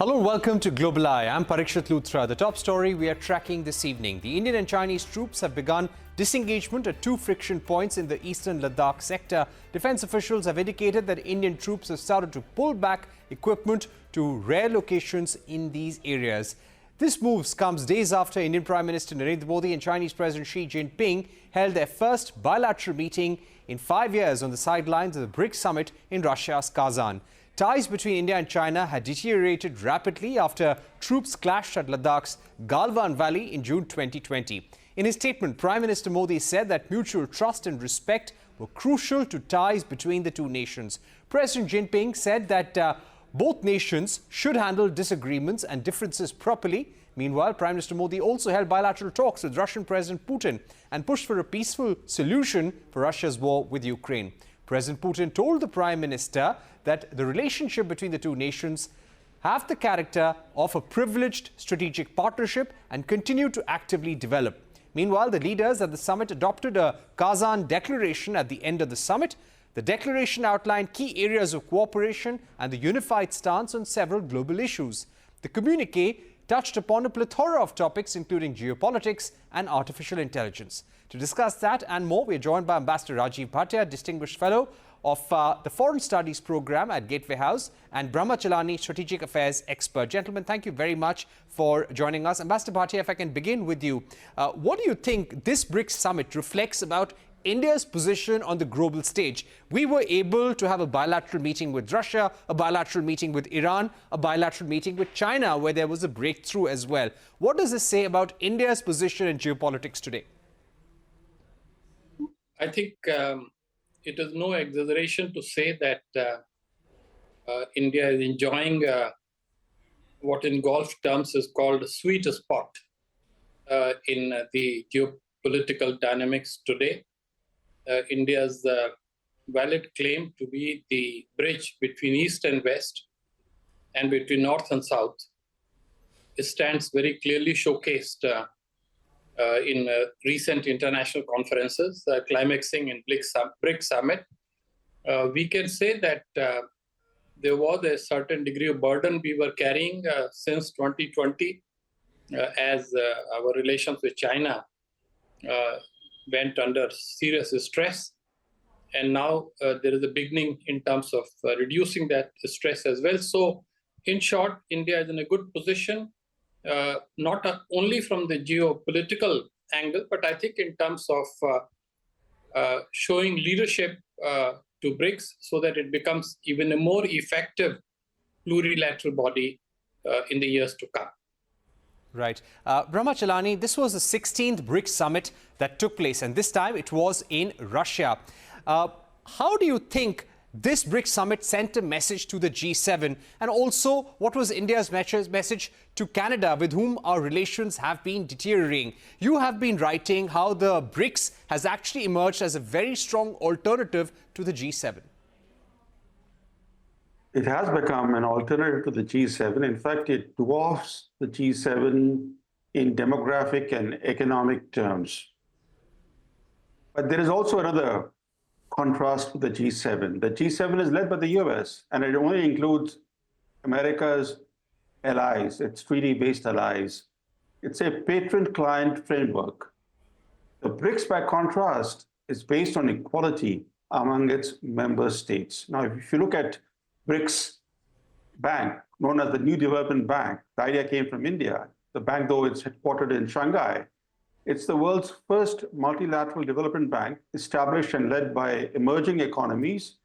Hello, welcome to Global Eye. I'm Parikshit Luthra. The top story we are tracking this evening. The Indian and Chinese troops have begun disengagement at two friction points in the eastern Ladakh sector. Defense officials have indicated that Indian troops have started to pull back equipment to rare locations in these areas. This move comes days after Indian Prime Minister Narendra Modi and Chinese President Xi Jinping held their first bilateral meeting in 5 years on the sidelines of the BRICS summit in Russia's Kazan. Ties between India and China had deteriorated rapidly after troops clashed at Ladakh's Galwan Valley in June 2020. In his statement, Prime Minister Modi said that mutual trust and respect were crucial to ties between the two nations. President Jinping said that both nations should handle disagreements and differences properly. Meanwhile, Prime Minister Modi also held bilateral talks with Russian President Putin and pushed for a peaceful solution for Russia's war with Ukraine. President Putin told the Prime Minister that the relationship between the two nations have the character of a privileged strategic partnership and continue to actively develop. Meanwhile, the leaders at the summit adopted a Kazan declaration at the end of the summit. The declaration outlined key areas of cooperation and the unified stance on several global issues. The communiqué touched upon a plethora of topics, including geopolitics and artificial intelligence. To discuss that and more, we are joined by Ambassador Rajiv Bhatia, Distinguished Fellow of the Foreign Studies Program at Gateway House, and Brahma Chellaney, Strategic Affairs Expert. Gentlemen, thank you very much for joining us. Ambassador Bhatia, if I can begin with you, what do you think this BRICS summit reflects about India's position on the global stage? We were able to have a bilateral meeting with Russia, a bilateral meeting with Iran, a bilateral meeting with China, where there was a breakthrough as well. What does this say about India's position in geopolitics today? I think it is no exaggeration to say that India is enjoying what in golf terms is called a sweet spot in the geopolitical dynamics today. India's valid claim to be the bridge between East and West and between North and South stands very clearly showcased in recent international conferences, climaxing in BRICS summit. We can say that there was a certain degree of burden we were carrying since 2020 as our relations with China went under serious stress. And now there is a beginning in terms of reducing that stress as well. So in short, India is in a good position, not only from the geopolitical angle, but I think in terms of showing leadership to BRICS so that it becomes even a more effective plurilateral body in the years to come. Right. Brahma Chellaney, this was the 16th BRICS summit that took place, and this time it was in Russia. How do you think this BRICS summit sent a message to the G7? And also, what was India's message to Canada, with whom our relations have been deteriorating? You have been writing how the BRICS has actually emerged as a very strong alternative to the G7. It has become an alternative to the G7. In fact, it dwarfs the G7 in demographic and economic terms. But there is also another contrast with the G7. The G7 is led by the US, and it only includes America's allies, its treaty-based allies. It's a patron-client framework. The BRICS, by contrast, is based on equality among its member states. Now, if you look at BRICS Bank, known as the New Development Bank, the idea came from India. The bank, though it's headquartered in Shanghai, it's the world's first multilateral development bank established and led by emerging economies,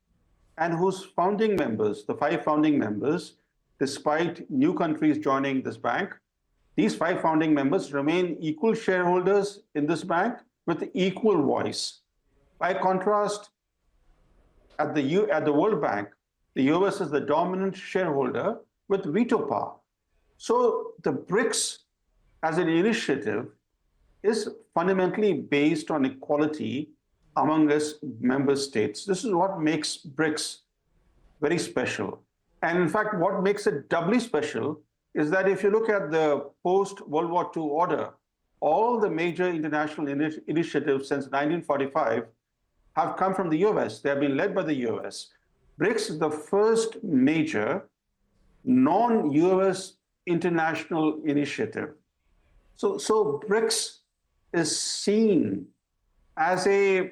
and whose founding members, the 5 founding members, despite new countries joining this bank, these 5 founding members remain equal shareholders in this bank with equal voice. By contrast, at the World Bank, the US is the dominant shareholder with veto power. So the BRICS as an initiative is fundamentally based on equality among its member states. This is what makes BRICS very special. And in fact, what makes it doubly special is that if you look at the post-World War II order, all the major international initiatives since 1945 have come from the US. They have been led by the US. BRICS is the first major non-US international initiative. So BRICS is seen as a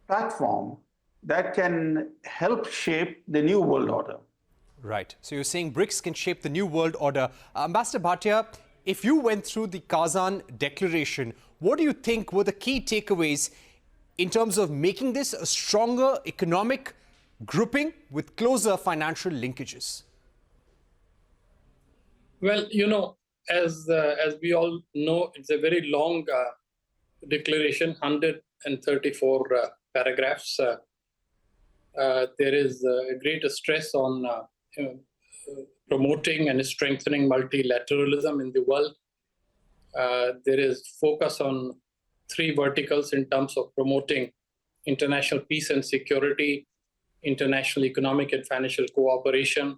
platform that can help shape the new world order. Right. So you're saying BRICS can shape the new world order. Ambassador Bhatia, if you went through the Kazan declaration, what do you think were the key takeaways in terms of making this a stronger economic grouping with closer financial linkages? Well, as we all know, it's a very long declaration, 134 paragraphs. There is a great stress on promoting and strengthening multilateralism in the world. There is focus on 3 verticals in terms of promoting international peace and security, international economic and financial cooperation,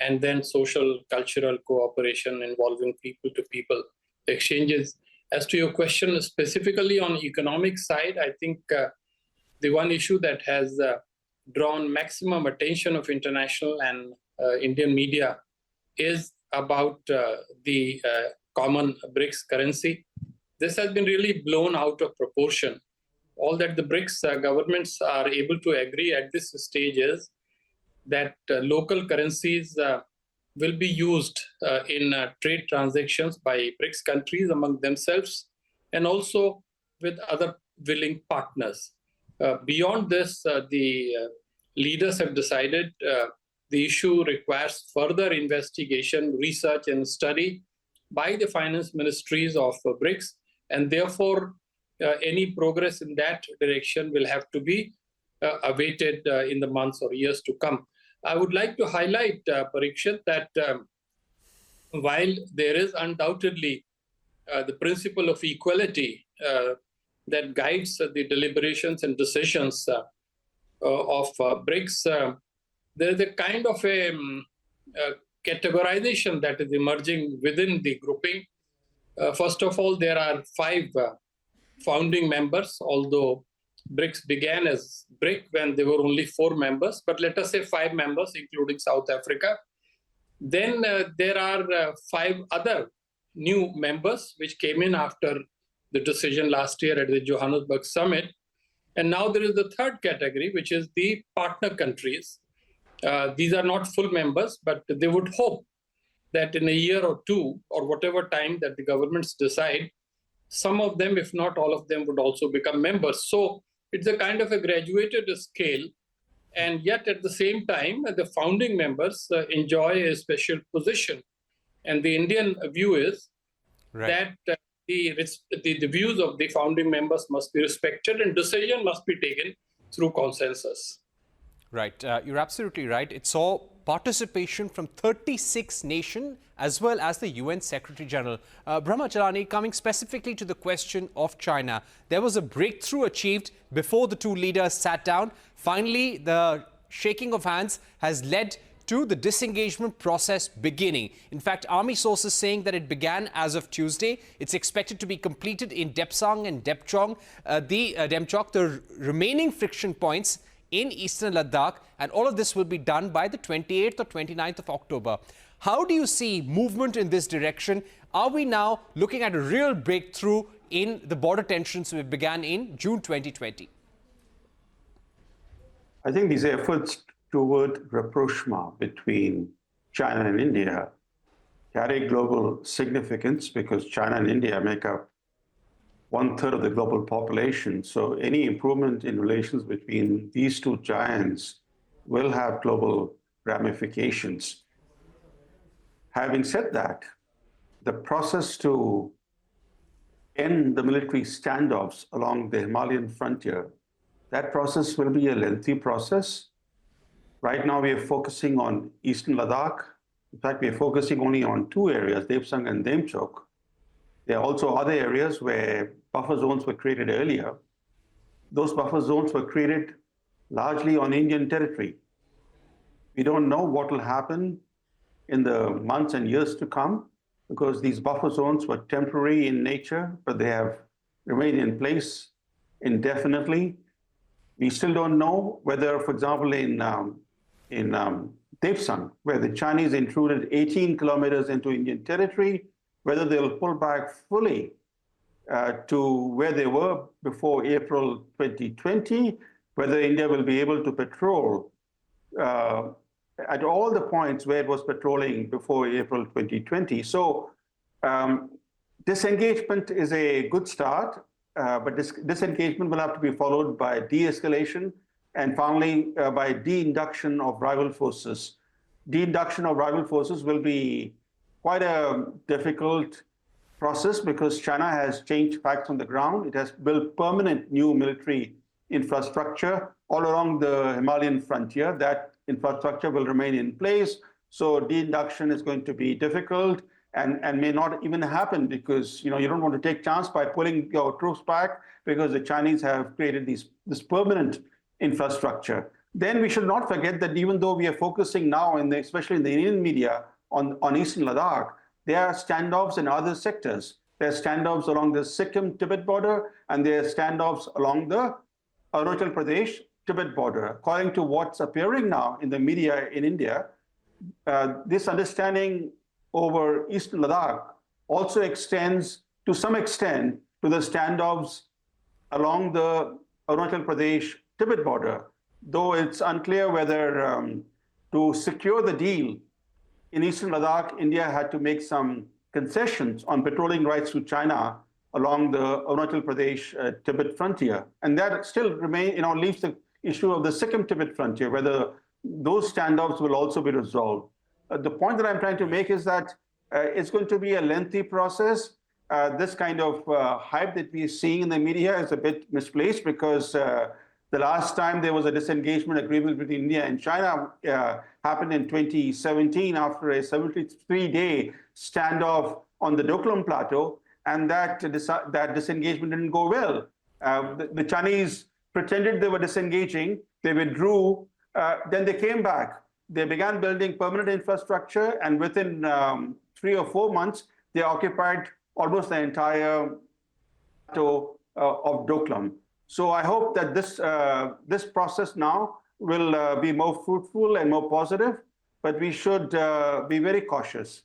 and then social cultural cooperation involving people-to-people exchanges. As to your question specifically on economic side, I think the one issue that has drawn maximum attention of international and Indian media is about the common BRICS currency. This has been really blown out of proportion. All that the BRICS governments are able to agree at this stage is that local currencies will be used in trade transactions by BRICS countries among themselves and also with other willing partners. Beyond this, the leaders have decided the issue requires further investigation, research, and study by the finance ministries of BRICS, and therefore any progress in that direction will have to be awaited in the months or years to come. I would like to highlight, Parikshit, that while there is undoubtedly the principle of equality that guides the deliberations and decisions of BRICS, there is a kind of a categorization that is emerging within the grouping. First of all, there are 5 founding members, although BRICS began as BRIC when there were only 4 members, but let us say 5 members, including South Africa. Then there are 5 other new members which came in after the decision last year at the Johannesburg summit. And now there is the 3rd category, which is the partner countries. These are not full members, but they would hope that in a year or 2, or whatever time that the governments decide, some of them, if not all of them, would also become members. So it's a kind of a graduated scale. And yet at the same time, the founding members enjoy a special position. And the Indian view is that the views of the founding members must be respected and decision must be taken through consensus. Right. You're absolutely right. It saw participation from 36 nations as well as the UN Secretary General. Brahma Chellaney, coming specifically to the question of China, there was a breakthrough achieved before the 2 leaders sat down. Finally, the shaking of hands has led to the disengagement process beginning. In fact, army sources saying that it began as of Tuesday. It's expected to be completed in Depsang and Depchok. The remaining friction points in eastern Ladakh, and all of this will be done by the 28th or 29th of October. How do you see movement in this direction? Are we now looking at a real breakthrough in the border tensions which began in June 2020? I think these efforts toward rapprochement between China and India carry global significance because China and India make up 1/3 of the global population. So any improvement in relations between these 2 giants will have global ramifications. Having said that, the process to end the military standoffs along the Himalayan frontier, that process will be a lengthy process. Right now, we are focusing on eastern Ladakh. In fact, we are focusing only on 2 areas, Depsang and Demchok. There are also other areas where buffer zones were created earlier. Those buffer zones were created largely on Indian territory. We don't know what will happen in the months and years to come because these buffer zones were temporary in nature, but they have remained in place indefinitely. We still don't know whether, for example, in Daepsang, where the Chinese intruded 18 kilometers into Indian territory, whether they'll pull back fully to where they were before April 2020, whether India will be able to patrol at all the points where it was patrolling before April 2020. So disengagement is a good start, but disengagement will have to be followed by de-escalation and finally by de-induction of rival forces. De-induction of rival forces will be quite a difficult process because China has changed facts on the ground. It has built permanent new military infrastructure all along the Himalayan frontier. That infrastructure will remain in place. So de-induction is going to be difficult and may not even happen because you don't want to take chance by pulling your troops back because the Chinese have created this permanent infrastructure. Then we should not forget that even though we are focusing now, especially in the Indian media, on Eastern Ladakh, there are standoffs in other sectors. There are standoffs along the Sikkim-Tibet border, and there are standoffs along the Arunachal Pradesh-Tibet border. According to what's appearing now in the media in India, this understanding over Eastern Ladakh also extends to some extent to the standoffs along the Arunachal Pradesh-Tibet border, though it's unclear whether to secure the deal in Eastern Ladakh, India had to make some concessions on patrolling rights to China along the Arunachal Pradesh-Tibet frontier. And that still leaves the issue of the Sikkim-Tibet frontier, whether those standoffs will also be resolved. The point that I'm trying to make is that it's going to be a lengthy process. This kind of hype that we're seeing in the media is a bit misplaced because the last time there was a disengagement agreement between India and China happened in 2017 after a 73-day standoff on the Doklam Plateau, and that disengagement didn't go well. The Chinese pretended they were disengaging, they withdrew, then they came back. They began building permanent infrastructure, and within 3 or 4 months, they occupied almost the entire plateau of Doklam. So I hope that this process now will be more fruitful and more positive, but we should be very cautious.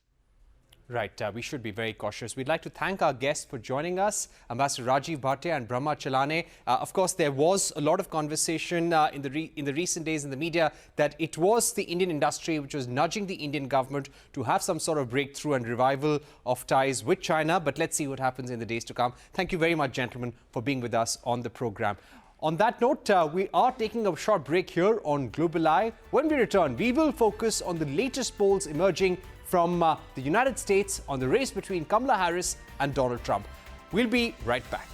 Right, we should be very cautious. We'd like to thank our guests for joining us, Ambassador Rajiv Bhatia and Brahma Chellaney. Of course, there was a lot of conversation in the recent days in the media that it was the Indian industry which was nudging the Indian government to have some sort of breakthrough and revival of ties with China. But let's see what happens in the days to come. Thank you very much, gentlemen, for being with us on the program. On that note, we are taking a short break here on Global Eye. When we return, we will focus on the latest polls emerging from the United States on the race between Kamala Harris and Donald Trump. We'll be right back.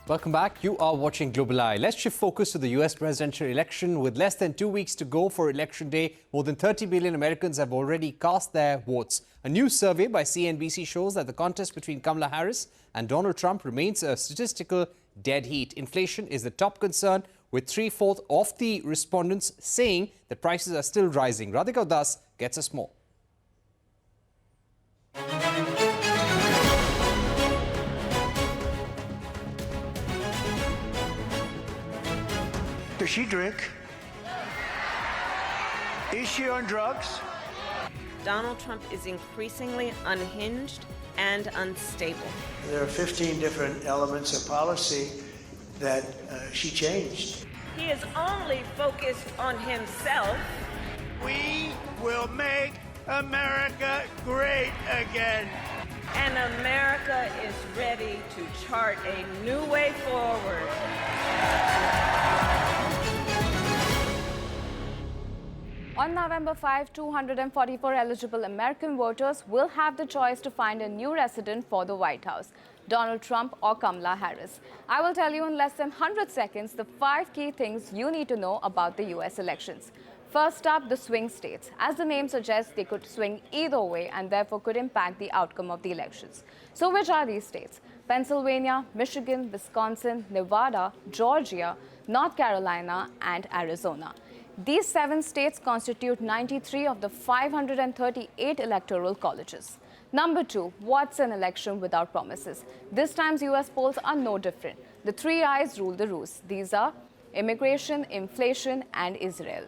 Welcome back. You are watching Global Eye. Let's shift focus to the US presidential election. With less than 2 weeks to go for Election Day, more than 30 million Americans have already cast their votes. A new survey by CNBC shows that the contest between Kamala Harris and Donald Trump remains a statistical dead heat. Inflation is the top concern, with 3/4 of the respondents saying that prices are still rising. Radhika Das gets us more. Does she drink? Is she on drugs? Donald Trump is increasingly unhinged and unstable. There are 15 different elements of policy that she changed. He is only focused on himself. We will make America great again. And America is ready to chart a new way forward. On November 5, 244 eligible American voters will have the choice to find a new resident for the White House, Donald Trump or Kamala Harris. I will tell you in less than 100 seconds the 5 key things you need to know about the US elections. First up, the swing states. As the name suggests, they could swing either way and therefore could impact the outcome of the elections. So which are these states? Pennsylvania, Michigan, Wisconsin, Nevada, Georgia, North Carolina, and Arizona. These 7 states constitute 93 of the 538 electoral colleges. Number 2, what's an election without promises? This time's US polls are no different. The three I's rule the roost. These are immigration, inflation, and Israel.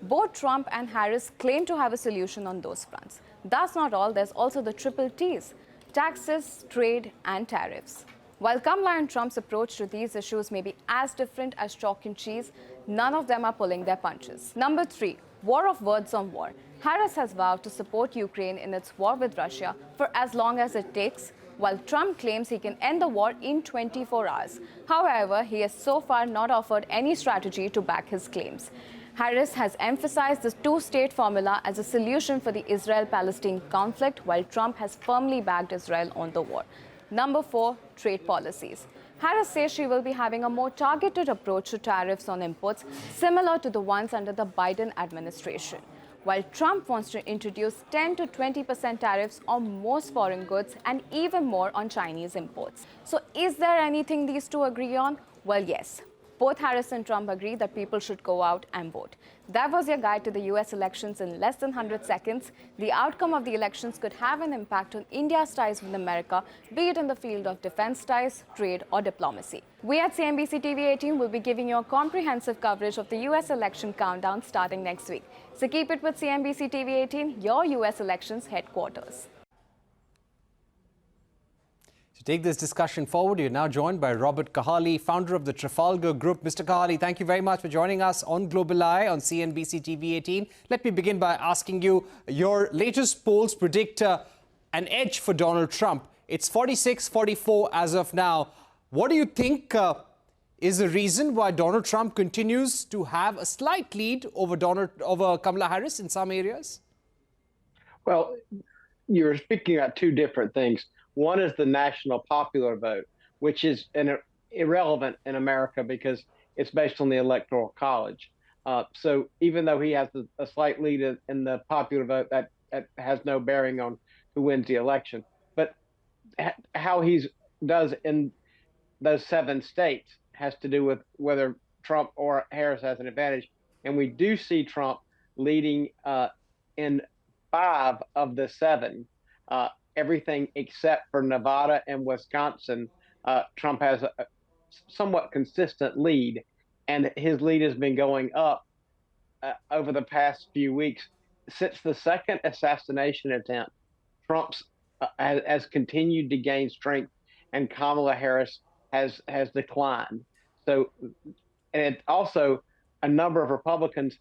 Both Trump and Harris claim to have a solution on those fronts. That's not all, there's also the triple T's: taxes, trade, and tariffs. While Kamala and Trump's approach to these issues may be as different as chalk and cheese, none of them are pulling their punches. Number 3, war of words on war. Harris has vowed to support Ukraine in its war with Russia for as long as it takes, while Trump claims he can end the war in 24 hours. However, he has so far not offered any strategy to back his claims. Harris has emphasized the two-state formula as a solution for the Israel-Palestine conflict, while Trump has firmly backed Israel on the war. Number 4, trade policies. Harris says she will be having a more targeted approach to tariffs on imports, similar to the ones under the Biden administration, while Trump wants to introduce 10 to 20% tariffs on most foreign goods and even more on Chinese imports. So is there anything these two agree on? Well, yes. Both Harris and Trump agree that people should go out and vote. That was your guide to the US elections in less than 100 seconds. The outcome of the elections could have an impact on India's ties with America, be it in the field of defense ties, trade, or diplomacy. We at CNBC-TV18 will be giving you a comprehensive coverage of the US election countdown starting next week. So keep it with CNBC-TV18, your US elections headquarters. To take this discussion forward, you're now joined by Robert Cahaly, founder of the Trafalgar Group. Mr. Cahaly, thank you very much for joining us on Global Eye on CNBC-TV18. Let me begin by asking you, your latest polls predict an edge for Donald Trump. It's 46-44 as of now. What do you think is the reason why Donald Trump continues to have a slight lead over Kamala Harris in some areas? Well, you're speaking about two different things. One is the national popular vote, which is irrelevant in America because it's based on the Electoral College. So even though he has a slight lead in the popular vote, that has no bearing on who wins the election. But how he does in those 7 states has to do with whether Trump or Harris has an advantage. And we do see Trump leading in 5 of the 7. Everything except for Nevada and Wisconsin, Trump has a somewhat consistent lead, and his lead has been going up over the past few weeks. Since the second assassination attempt, Trump has continued to gain strength, and Kamala Harris has declined. So, and also a number of Republicans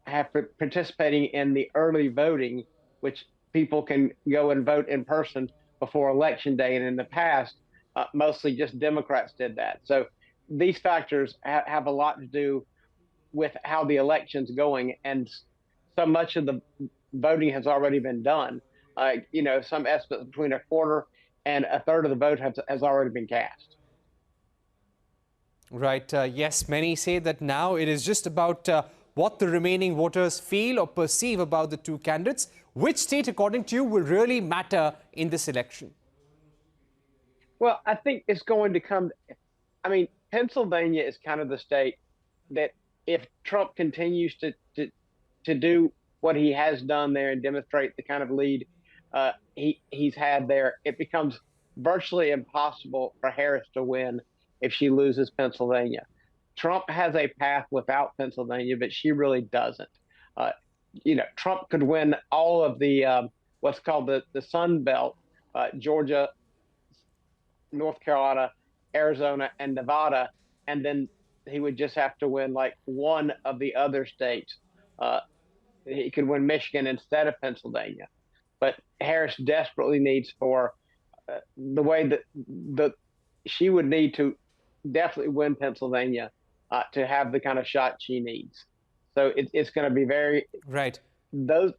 have participating in the early voting, which people can go and vote in person before Election Day. And in the past, mostly just Democrats did that. So these factors have a lot to do with how the election's going. And so much of the voting has already been done. Some estimates between a quarter and a third of the vote has already been cast. Right. Yes, many say that now it is just about what the remaining voters feel or perceive about the two candidates. Which state, according to you, will really matter in this election? Well, I think it's going to come. I mean, Pennsylvania is kind of the state that if Trump continues to do what he has done there and demonstrate the kind of lead he's had there, it becomes virtually impossible for Harris to win if she loses Pennsylvania. Trump has a path without Pennsylvania, but she really doesn't. Trump could win all of the what's called the Sun Belt, Georgia, North Carolina, Arizona, and Nevada, and then he would just have to win like one of the other states. He could win Michigan instead of Pennsylvania. But Harris desperately needs for the way that she would need to definitely win Pennsylvania to have the kind of shot she needs. So it's going to be very right. Those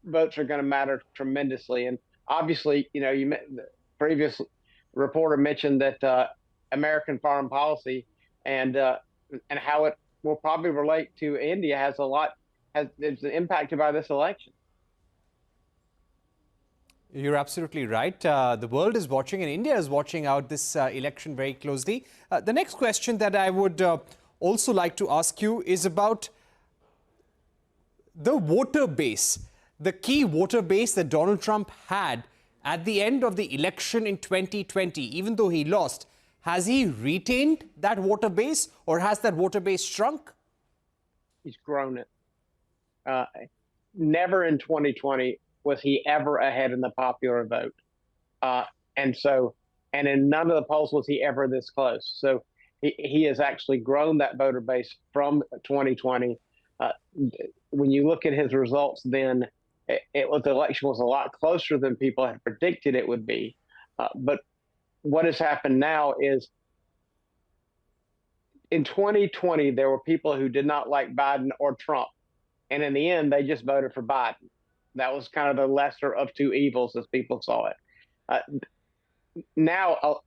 votes are going to matter tremendously, and obviously, the previous reporter mentioned that American foreign policy and how it will probably relate to India is impacted by this election. You're absolutely right. The world is watching, and India is watching out this election very closely. The next question that I would also like to ask you is about the voter base, the key voter base that Donald Trump had at the end of the election in 2020, even though he lost, has he retained that voter base or has that voter base shrunk? He's grown it. Never in 2020 was he ever ahead in the popular vote. And in none of the polls was he ever this close. So he has actually grown that voter base from 2020. When you look at his results, then the election was a lot closer than people had predicted it would be. But what has happened now is in 2020, there were people who did not like Biden or Trump. And in the end, they just voted for Biden. That was kind of the lesser of two evils as people saw it. Now,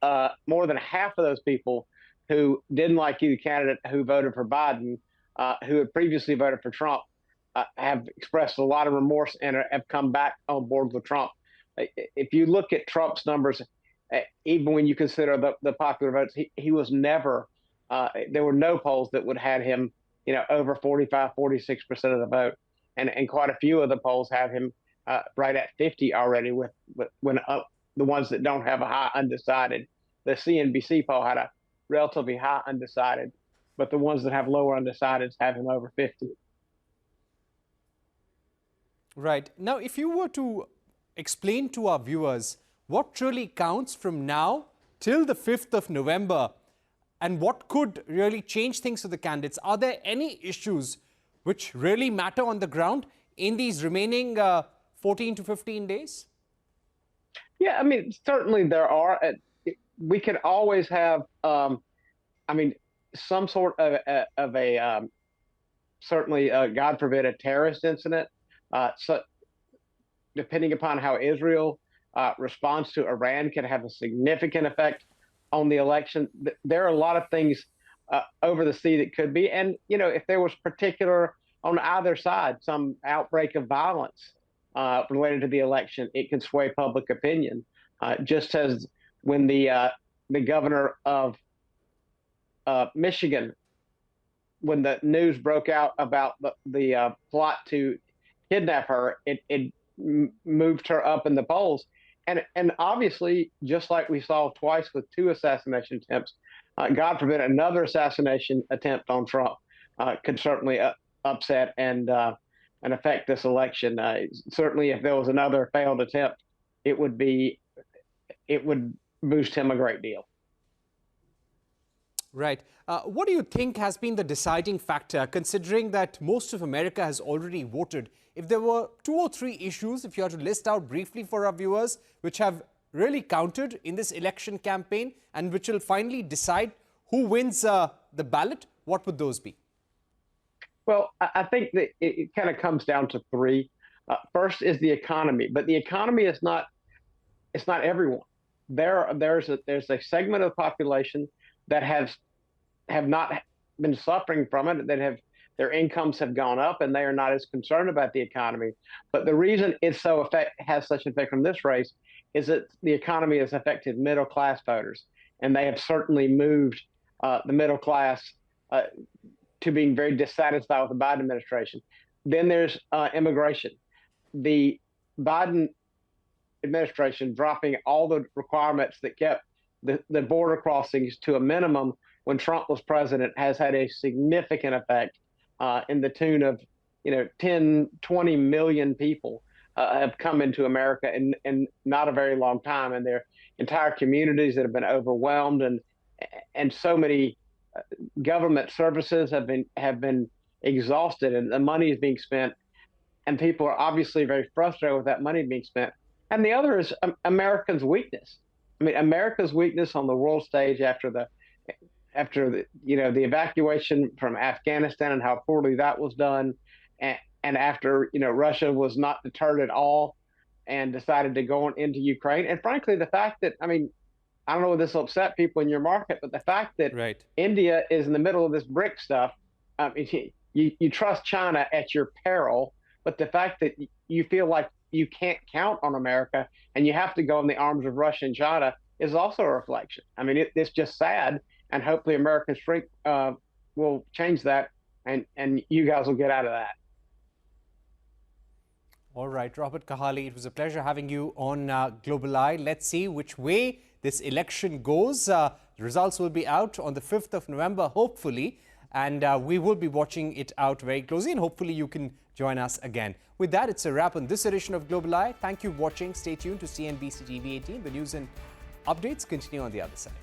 more than half of those people who didn't like either candidate who voted for Biden, who had previously voted for Trump, have expressed a lot of remorse and have come back on board with Trump. If you look at Trump's numbers, even when you consider the popular votes, he was never, there were no polls that would have had him, over 45, 46% of the vote. And quite a few of the polls have him right at 50 already with the ones that don't have a high undecided. The CNBC poll had a relatively high undecided, but the ones that have lower undecideds have him over 50. Right. Now, if you were to explain to our viewers what truly counts from now till the 5th of November and what could really change things for the candidates, are there any issues which really matter on the ground in these remaining 14 to 15 days? Yeah, I mean, certainly there are. We could always have, some sort of a certainly, God forbid, a terrorist incident. So depending upon how Israel responds to Iran can have a significant effect on the election. There are a lot of things over the sea that could be. And, if there was particular on either side, some outbreak of violence related to the election, it can sway public opinion. Just as when the governor of Michigan, when the news broke out about the plot to kidnap her, it moved her up in the polls. And obviously, just like we saw twice with two assassination attempts, God forbid another assassination attempt on Trump could certainly upset and affect this election. Certainly, if there was another failed attempt, it would boost him a great deal. Right. What do you think has been the deciding factor, considering that most of America has already voted? If there were 2 or 3 issues, if you had to list out briefly for our viewers, which have really counted in this election campaign and which will finally decide who wins the ballot, what would those be? Well, I think that it kind of comes down to 3. First is the economy, but the economy is not, it's not everyone. There's a segment of the population that have not been suffering from it, that their incomes have gone up and they are not as concerned about the economy. But the reason it has such an effect on this race is that the economy has affected middle class voters, and they have certainly moved the middle class to being very dissatisfied with the Biden administration. Then there's immigration. The Biden administration dropping all the requirements that kept the border crossings to a minimum when Trump was president has had a significant effect in the tune of 10, 20 million people have come into America in not a very long time, and their entire communities that have been overwhelmed, and so many government services have been exhausted, and the money is being spent, and people are obviously very frustrated with that money being spent. And the other is Americans' weakness. I mean, America's weakness on the world stage after the evacuation from Afghanistan and how poorly that was done, and after Russia was not deterred at all and decided to go into Ukraine, and frankly the fact that I don't know if this will upset people in your market, but the fact that India is in the middle of this BRICS stuff, you trust China at your peril, but the fact that you feel like you can't count on America and you have to go in the arms of Russia and China is also a reflection. I mean, it's just sad, and hopefully American strength will change that, and you guys will get out of that. All right, Robert Cahaly, it was a pleasure having you on Global Eye. Let's see which way this election goes. The results will be out on the 5th of November, hopefully, and we will be watching it out very closely, and hopefully you can join us again. With that, it's a wrap on this edition of Global Eye. Thank you for watching. Stay tuned to CNBC-TV18. The news and updates continue on the other side.